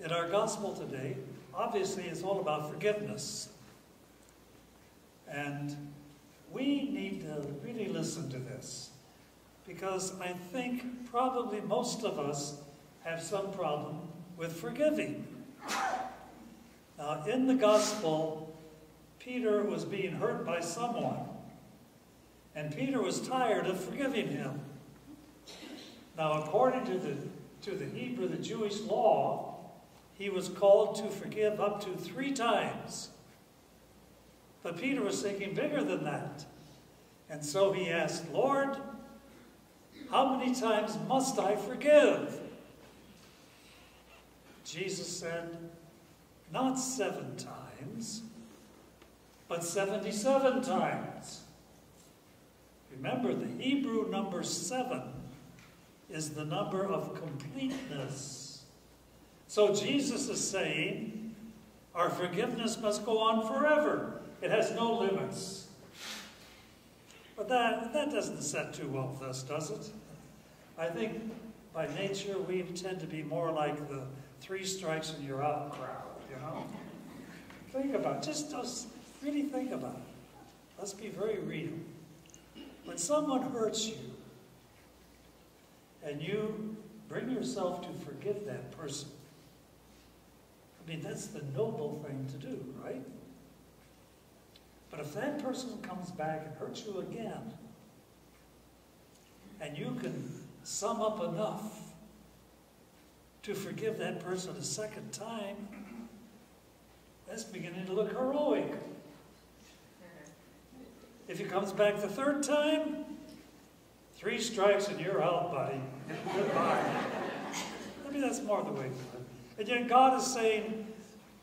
In our gospel today, obviously it's all about forgiveness. And we need to really listen to this, because I think probably most of us have some problem with forgiving. Now, in the gospel, Peter was being hurt by someone, and Peter was tired of forgiving him. Now, according to the Hebrew, the Jewish law, he was called to forgive up to 3 times. But Peter was thinking bigger than that. And so he asked, Lord, how many times must I forgive? Jesus said, not 7 times, but 77 times. Remember, the Hebrew number 7 is the number of completeness. So Jesus is saying our forgiveness must go on forever. It has no limits. But that doesn't set too well with us, does it? I think by nature we tend to be more like the 3 strikes and you're out crowd, you know? Think about it. Just really think about it. Let's be very real. When someone hurts you and you bring yourself to forgive that person, I mean, that's the noble thing to do, right? But if that person comes back and hurts you again, and you can sum up enough to forgive that person a 2nd time, that's beginning to look heroic. If he comes back the 3rd time, 3 strikes and you're out, buddy. Goodbye. Maybe that's more the way to do it. And yet God is saying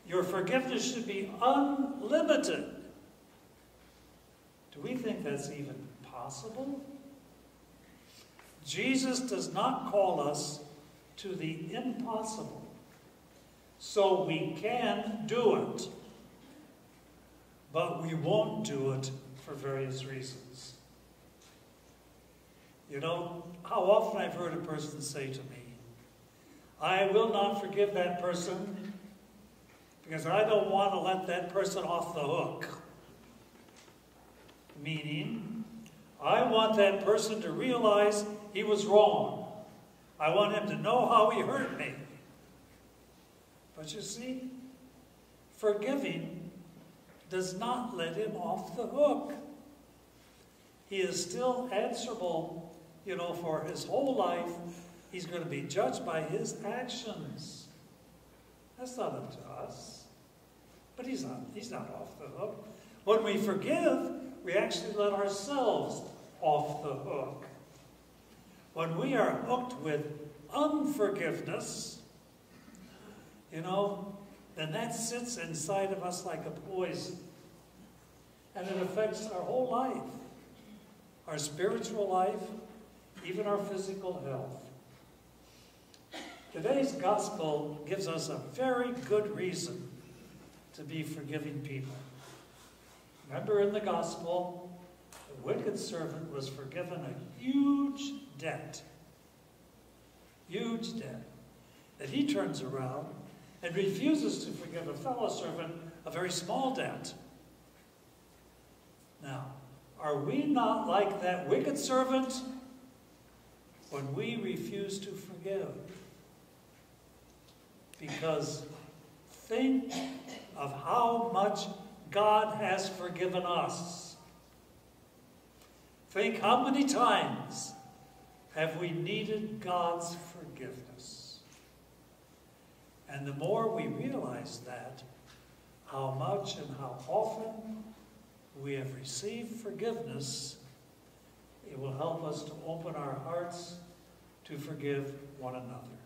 your forgiveness should be unlimited. Do we think that's even possible? Jesus does not call us to the impossible, so we can do it, but we won't do it for various reasons. You know, how often I've heard a person say to me, I will not forgive that person because I don't want to let that person off the hook. Meaning, I want that person to realize he was wrong. I want him to know how he hurt me. But you see, forgiving does not let him off the hook. He is still answerable, you know, for his whole life. He's going to be judged by his actions. That's not up to us. But he's not off the hook. When we forgive, we actually let ourselves off the hook. When we are hooked with unforgiveness, you know, then that sits inside of us like a poison. And it affects our whole life, our spiritual life, even our physical health. Today's gospel gives us a very good reason to be forgiving people. Remember, in the gospel, the wicked servant was forgiven a huge debt. Huge debt. And he turns around and refuses to forgive a fellow servant a very small debt. Now, are we not like that wicked servant when we refuse to forgive? Because think of how much God has forgiven us. Think how many times have we needed God's forgiveness. And the more we realize that, how much and how often we have received forgiveness, it will help us to open our hearts to forgive one another.